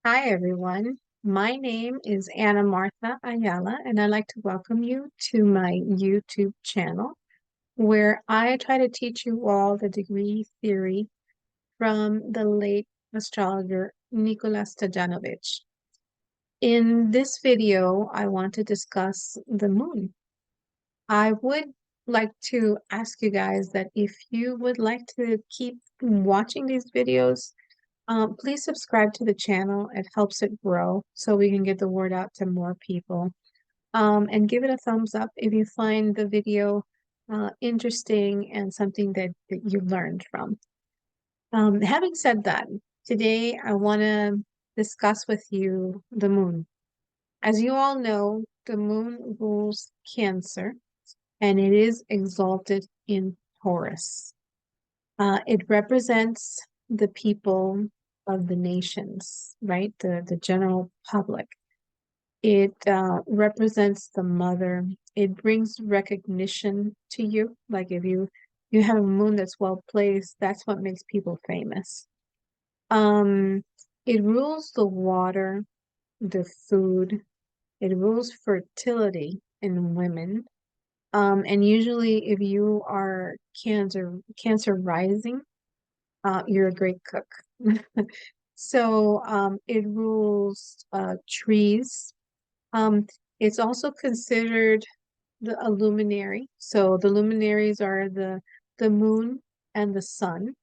Hi, everyone. My name is Anna Martha Ayala, and I'd like to welcome you to my YouTube channel, where I try to teach you all the degree theory from the late astrologer Nikola Stojanovic. In this video, I want to discuss the moon. I would like to ask you guys that if you would like to keep watching these videos, please subscribe to the channel. It helps it grow so we can get the word out to more people. And give it a thumbs up if you find the video interesting and something that you learned from. Having said that, today I want to discuss with you the moon. As you all know, the moon rules Cancer and it is exalted in Taurus. It represents the people of the nations, right? The general public. It represents the mother. It brings recognition to you. Like if you have a moon that's well placed, that's what makes people famous. Um, it rules the water, the food. It rules fertility in women. And usually if you are Cancer rising, you're a great cook. So it rules trees. Um, it's also considered a luminary. So the luminaries are the moon and the sun.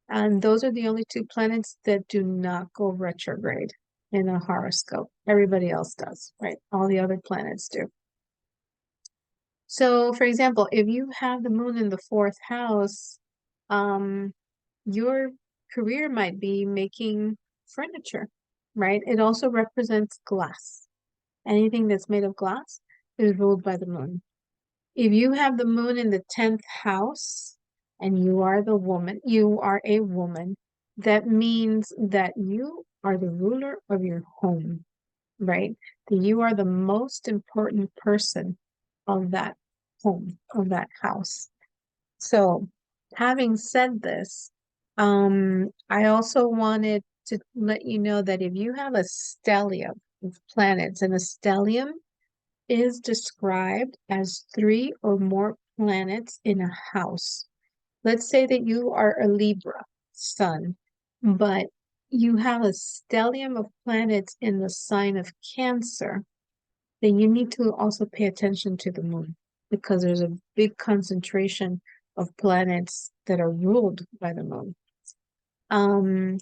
And those are the only two planets that do not go retrograde in a horoscope. Everybody else does, right? All the other planets do. So, for example, if you have the moon in the fourth house, um, your career might be making furniture, right? It also represents glass. Anything that's made of glass is ruled by the moon. If you have the moon in the 10th house and you are a woman, that means that you are the ruler of your home, right? That you are the most important person of that home, of that house. So, having said this, I also wanted to let you know that if you have a stellium of planets, and a stellium is described as three or more planets in a house. Let's say that you are a Libra sun, but you have a stellium of planets in the sign of Cancer, then you need to also pay attention to the moon because there's a big concentration of planets that are ruled by the moon. Um,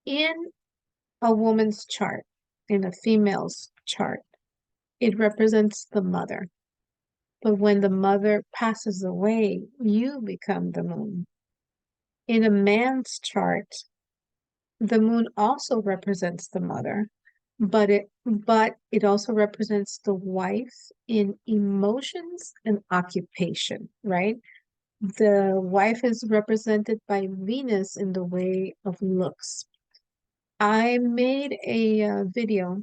in a woman's chart, in a female's chart, it represents the mother. But when the mother passes away, you become the moon. In a man's chart, the moon also represents the mother, but it also represents the wife in emotions and occupation, right? The wife is represented by Venus in the way of looks. I made a video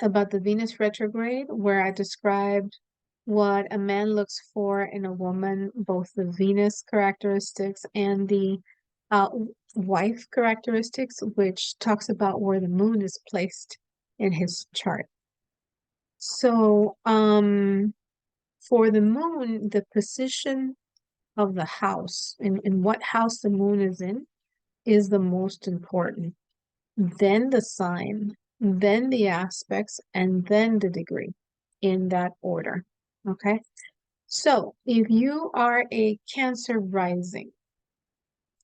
about the Venus retrograde where I described what a man looks for in a woman, both the Venus characteristics and the uh, wife characteristics, which talks about where the moon is placed in his chart. So, for the moon, the position of the house in what house the moon is the most important. Then the sign, then the aspects, and then the degree in that order. Okay. So if you are a Cancer rising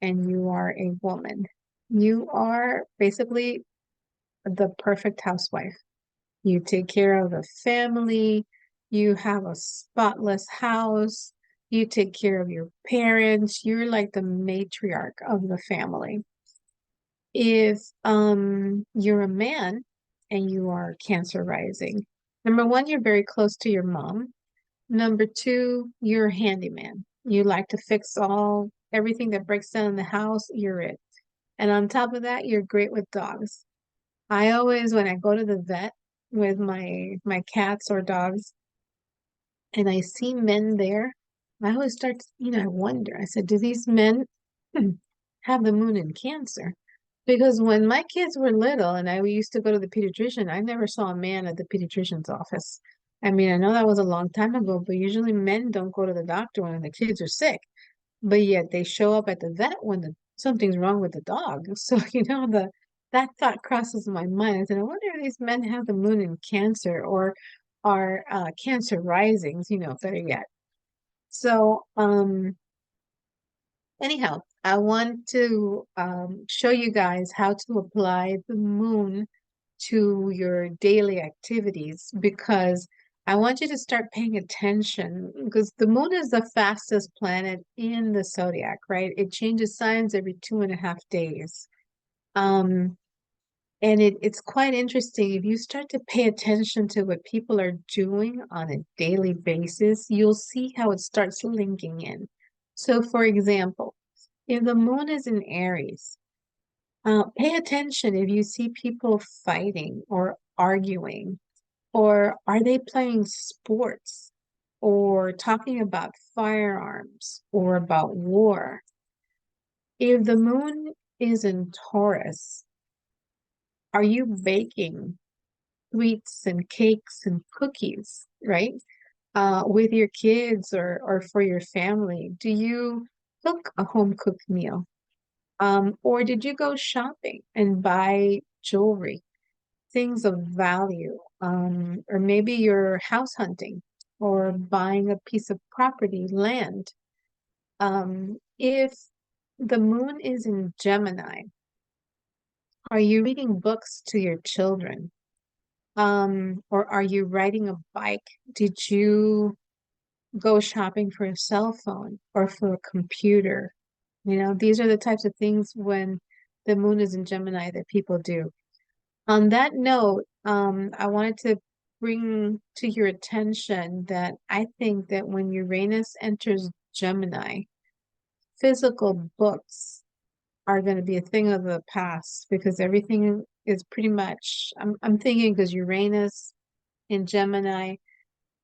and you are a woman, you are basically the perfect housewife. You take care of the family, you have a spotless house, you take care of your parents, you're like the matriarch of the family. If you're a man and you are Cancer rising, number one, you're very close to your mom. Number two, you're a handyman. You like to fix everything that breaks down in the house, you're it. And on top of that, you're great with dogs. I always, when I go to the vet with my cats or dogs, and I see men there, I always start to, I wonder. I said, do these men have the moon in Cancer? Because when my kids were little and I used to go to the pediatrician, I never saw a man at the pediatrician's office. I mean, I know that was a long time ago, but usually men don't go to the doctor when the kids are sick, but yet they show up at the vet when something's wrong with the dog. So, that thought crosses my mind. I said, I wonder if these men have the moon in Cancer or are Cancer risings, better yet. So, anyhow, I want to show you guys how to apply the moon to your daily activities because I want you to start paying attention because the moon is the fastest planet in the zodiac, right? It changes signs every 2.5 days. Um, and it's quite interesting. If you start to pay attention to what people are doing on a daily basis, you'll see how it starts linking in. So, for example, if the moon is in Aries, pay attention if you see people fighting or arguing, or are they playing sports or talking about firearms or about war? If the moon is in Taurus, are you baking sweets and cakes and cookies, right? With your kids or for your family? Do you cook a home cooked meal? Or did you go shopping and buy jewelry, things of value? Or maybe you're house hunting or buying a piece of property, land. If the moon is in Gemini, are you reading books to your children? Or are you riding a bike? Did you go shopping for a cell phone or for a computer? These are the types of things when the moon is in Gemini that people do. On that note, I wanted to bring to your attention that I think that when Uranus enters Gemini, physical books are going to be a thing of the past because everything is pretty much, I'm thinking because Uranus in Gemini,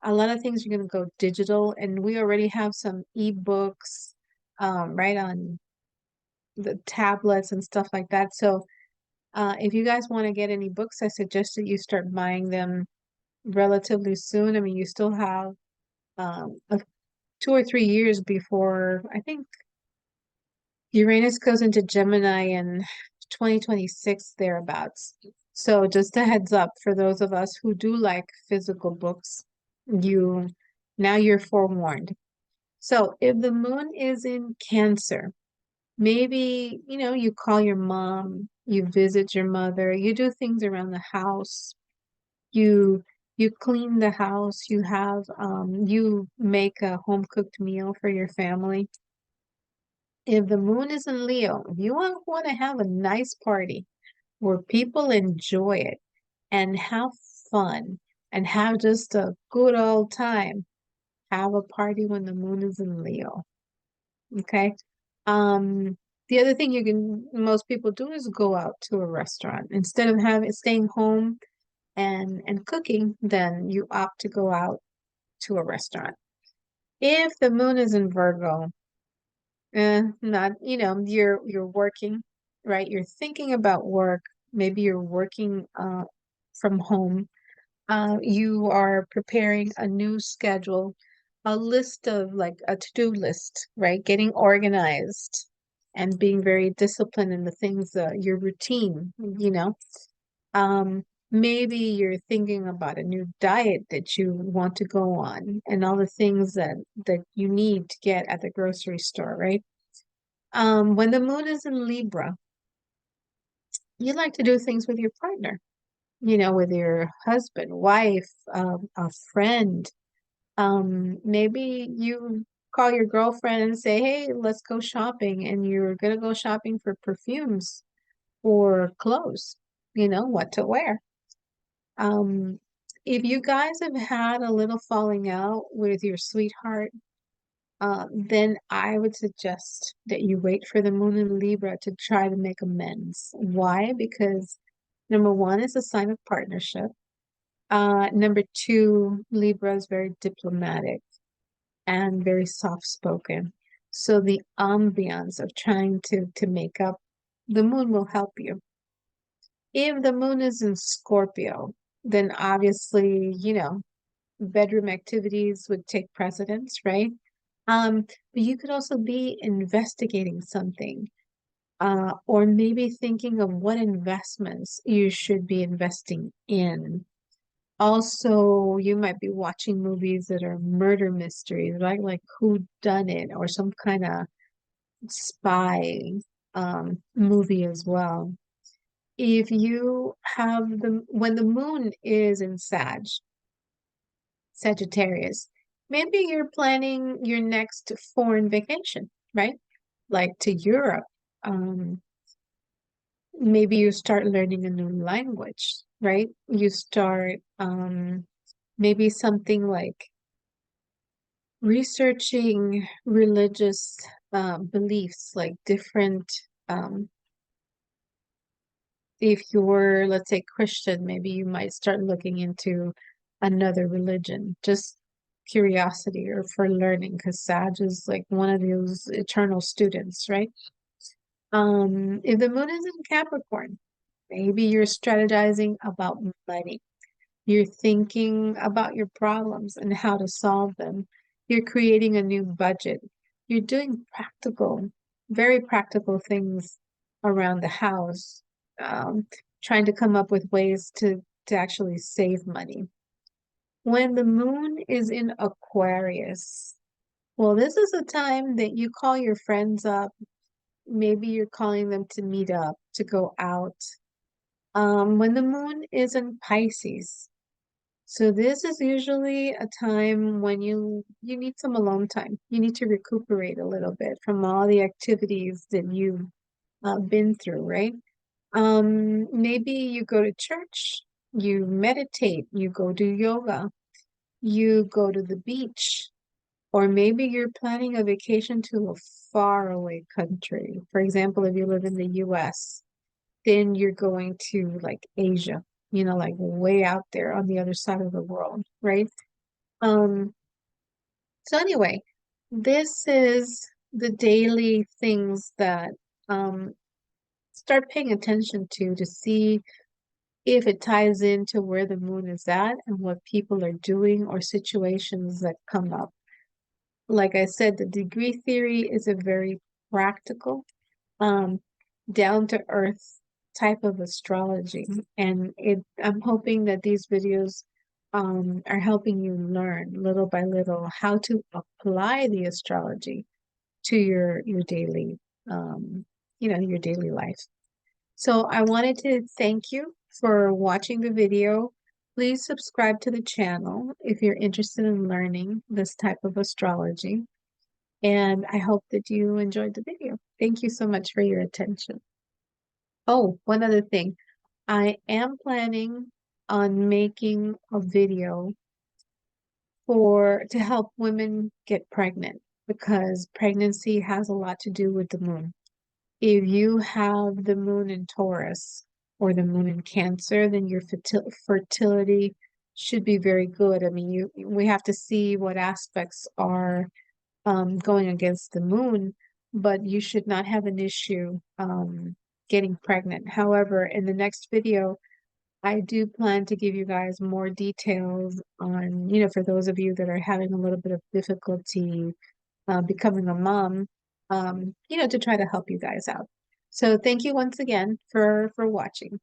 a lot of things are going to go digital, and we already have some ebooks, right on the tablets and stuff like that. So, if you guys want to get any books, I suggest that you start buying them relatively soon. I mean, you still have 2 or 3 years before I think Uranus goes into Gemini in 2026 thereabouts. So just a heads up for those of us who do like physical books, you now you're forewarned. So if the moon is in Cancer, maybe, you call your mom, you visit your mother, you do things around the house, you you clean the house, you make a home cooked meal for your family. If the moon is in Leo, if you want to have a nice party where people enjoy it and have fun and have just a good old time, have a party when the moon is in Leo. Okay. The other thing most people do is go out to a restaurant instead of staying home and cooking, then you opt to go out to a restaurant. If the moon is in Virgo, not, you're working, right? You're thinking about work. Maybe you're working from home. You are preparing a new schedule, a list of like a to-do list, right? Getting organized and being very disciplined in the things, your routine, you know. Maybe you're thinking about a new diet that you want to go on and all the things that you need to get at the grocery store, right? When the moon is in Libra, you like to do things with your partner, with your husband, wife, a friend. Maybe you call your girlfriend and say, "Hey, let's go shopping," and you're gonna go shopping for perfumes or clothes, what to wear. Um, if you guys have had a little falling out with your sweetheart, then I would suggest that you wait for the moon in Libra to try to make amends. Why? Because number one is a sign of partnership. Number two, Libra is very diplomatic and very soft spoken. So the ambiance of trying to make up the moon will help you. If the moon is in Scorpio, then obviously, bedroom activities would take precedence, right? But you could also be investigating something, or maybe thinking of what investments you should be investing in. Also, you might be watching movies that are murder mysteries, right? Like who done it or some kind of spy movie as well. If you have when the moon is in Sagittarius, maybe you're planning your next foreign vacation, right? Like to Europe. Um, Maybe you start learning a new language, right? You start maybe something like researching religious beliefs, like different if you're, let's say, Christian, maybe you might start looking into another religion, just curiosity or for learning, because Sag is like one of those eternal students, right? If the moon is in Capricorn, maybe you're strategizing about money. You're thinking about your problems and how to solve them. You're creating a new budget. You're doing very practical things around the house, um, trying to come up with ways to actually save money. When the moon is in Aquarius, well, this is a time that you call your friends up. Maybe you're calling them to meet up, to go out. When the moon is in Pisces, so this is usually a time when you need some alone time. You need to recuperate a little bit from all the activities that you've been through, right? Maybe you go to church, you meditate, you go do yoga, you go to the beach, or maybe you're planning a vacation to a faraway country. For example, if you live in the US, then you're going to like Asia, like way out there on the other side of the world, right? Um, so anyway, this is the daily things that um start paying attention to see if it ties into where the moon is at and what people are doing or situations that come up. Like I said, the degree theory is a very practical, um, down to earth type of astrology. And I'm hoping that these videos are helping you learn little by little how to apply the astrology to your daily your daily life. So I wanted to thank you for watching the video. Please subscribe to the channel if you're interested in learning this type of astrology. And I hope that you enjoyed the video. Thank you so much for your attention. Oh, one other thing. I am planning on making a video to help women get pregnant because pregnancy has a lot to do with the moon. If you have the moon in Taurus or the moon in Cancer, then your fertility should be very good. I mean, we have to see what aspects are going against the moon, but you should not have an issue getting pregnant. However, in the next video, I do plan to give you guys more details on, for those of you that are having a little bit of difficulty becoming a mom, to try to help you guys out. So thank you once again for watching.